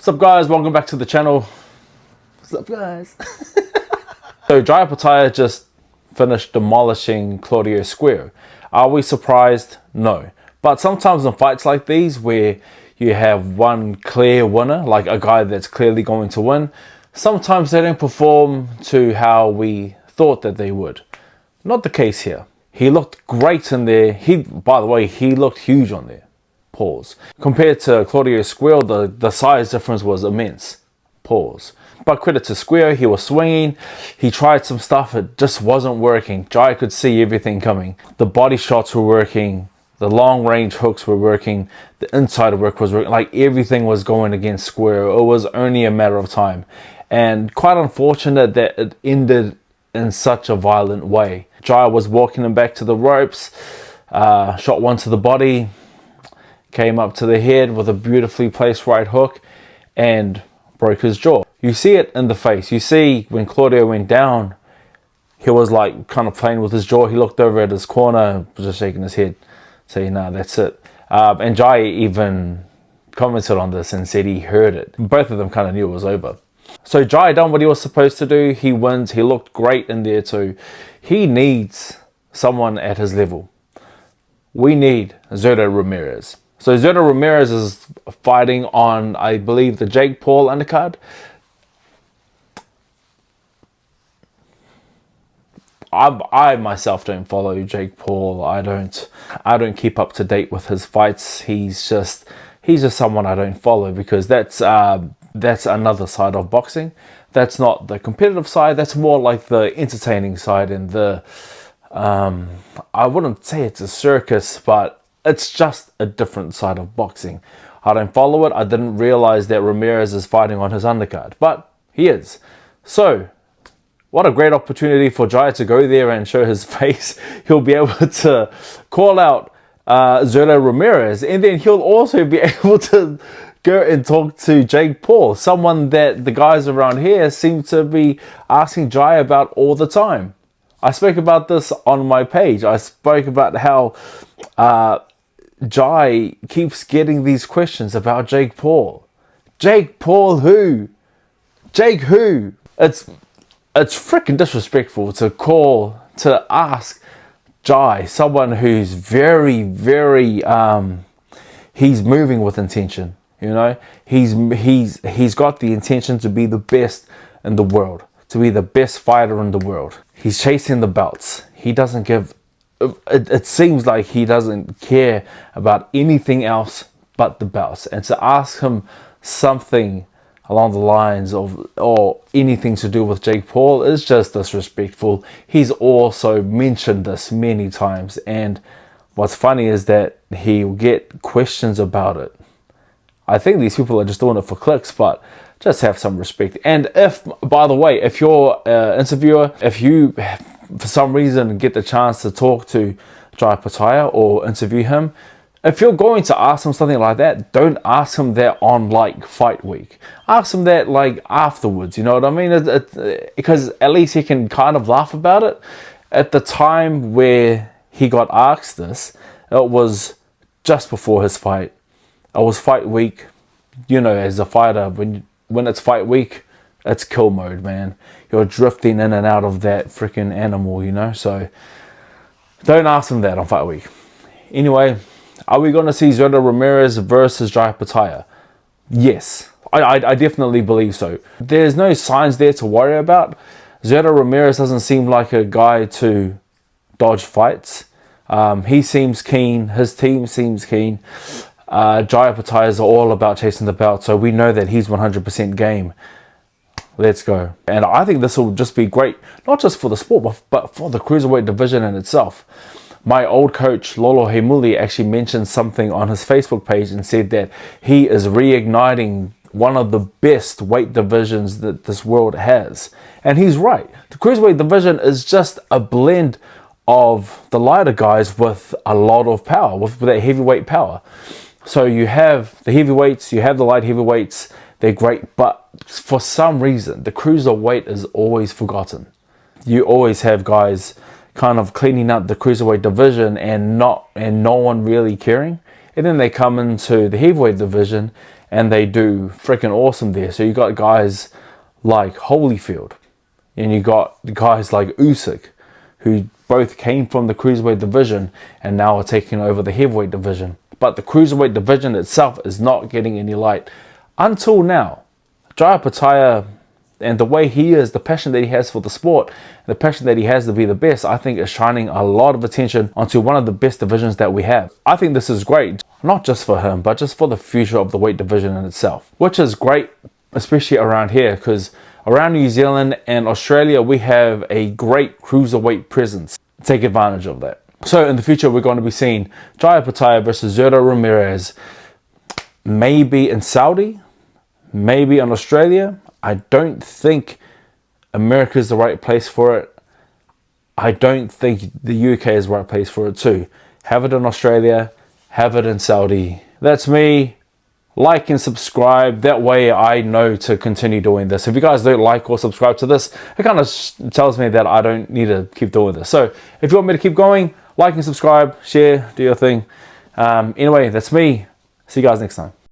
What's up, guys? Welcome back to the channel. What's up, guys? So Jai Opetaia just finished demolishing Claudio Squeo. Are we surprised? No. But sometimes in fights like these where you have one clear winner, like a guy that's clearly going to win, sometimes they don't perform to how we thought that they would. Not the case here. He looked great in there. By the way, he looked huge on there. Pause. Compared to Claudio Squeo, the size difference was immense. Pause. But credit to Squeo, he was swinging. He tried some stuff, it just wasn't working. Jai could see everything coming. The body shots were working. The long range hooks were working. The inside work was working. Like everything was going against Squeo. It was only a matter of time. And quite unfortunate that it ended in such a violent way. Jai was walking him back to the ropes, shot one to the body, came up to the head with a beautifully placed right hook and broke his jaw. You see it in the face. You see when Claudio went down, he was like kind of playing with his jaw. He looked over at his corner, just shaking his head, saying, nah, that's it. And Jai even commented on this and said he heard it. Both of them kind of knew it was over. So Jai done what he was supposed to do. He wins. He looked great in there too. He needs someone at his level. We need Zordo Ramirez. So Zordo Ramirez is fighting on, I believe, the Jake Paul undercard. I myself don't follow Jake Paul. I don't keep up to date with his fights. He's just someone I don't follow because that's another side of boxing. That's not the competitive side. That's more like the entertaining side and the I wouldn't say it's a circus, but it's just a different side of boxing. I don't follow it. I didn't realize that Ramirez is fighting on his undercard, but he is. So what a great opportunity for Jai to go there and show his face. He'll be able to call out Zordo Ramirez, and then he'll also be able to go and talk to Jake Paul, someone that the guys around here seem to be asking Jai about all the time. I spoke about this on my page. I spoke about how Jai keeps getting these questions about Jake Paul. Jake Paul who? Jake who? It's freaking disrespectful to ask Jai, someone who's very, very he's moving with intention. You know, he's got the intention to be the best in the world, to be the best fighter in the world. He's chasing the belts. He doesn't give. It seems like he doesn't care about anything else but the belts. And to ask him something along the lines of or anything to do with Jake Paul is just disrespectful. He's also mentioned this many times, and what's funny is that he'll get questions about it. I think these people are just doing it for clicks, but just have some respect. And if, by the way, if you're an interviewer, if you for some reason get the chance to talk to Jai Opetaia or interview him, if you're going to ask him something like that, don't ask him that on like fight week. Ask him that like afterwards, you know what I mean? Because at least he can kind of laugh about it. At the time where he got asked this, it was just before his fight. It was fight week. You know, as a fighter, when it's fight week, it's kill mode, man. You're drifting in and out of that freaking animal, you know? So don't ask him that on fight week. Anyway, are we going to see Zordo Ramirez versus Jai Opetaia? Yes, I definitely believe so. There's no signs there to worry about. Zordo Ramirez doesn't seem like a guy to dodge fights. He seems keen. His team seems keen. Jai Opetaia is all about chasing the belt, so we know that he's 100% game. Let's go. And I think this will just be great, not just for the sport, but for the cruiserweight division in itself. My old coach, Lolo Hemuli, actually mentioned something on his Facebook page and said that he is reigniting one of the best weight divisions that this world has. And he's right. The cruiserweight division is just a blend of the lighter guys with a lot of power, with that heavyweight power. So you have the heavyweights, you have the light heavyweights, they're great, but for some reason, the cruiserweight is always forgotten. You always have guys kind of cleaning up the cruiserweight division and no one really caring. And then they come into the heavyweight division and they do freaking awesome there. So you got guys like Holyfield, and you got guys like Usyk, who both came from the cruiserweight division and now are taking over the heavyweight division. But the cruiserweight division itself is not getting any light until now. Jai Opetaia, and the way he is, the passion that he has for the sport, the passion that he has to be the best, I think is shining a lot of attention onto one of the best divisions that we have. I think this is great, not just for him, but just for the future of the weight division in itself, which is great, especially around here, because around New Zealand and Australia, we have a great cruiserweight presence. Take advantage of that. So in the future, we're going to be seeing Jai Opetaia versus Zordo Ramirez, maybe in Saudi, maybe in Australia. I don't think America is the right place for it. I don't think the UK is the right place for it too. Have it in Australia, have it in Saudi. That's me. Like and subscribe. That way I know to continue doing this. If you guys don't like or subscribe to this, it kind of tells me that I don't need to keep doing this. So if you want me to keep going, like and subscribe, share, do your thing. Anyway, that's me. See you guys next time.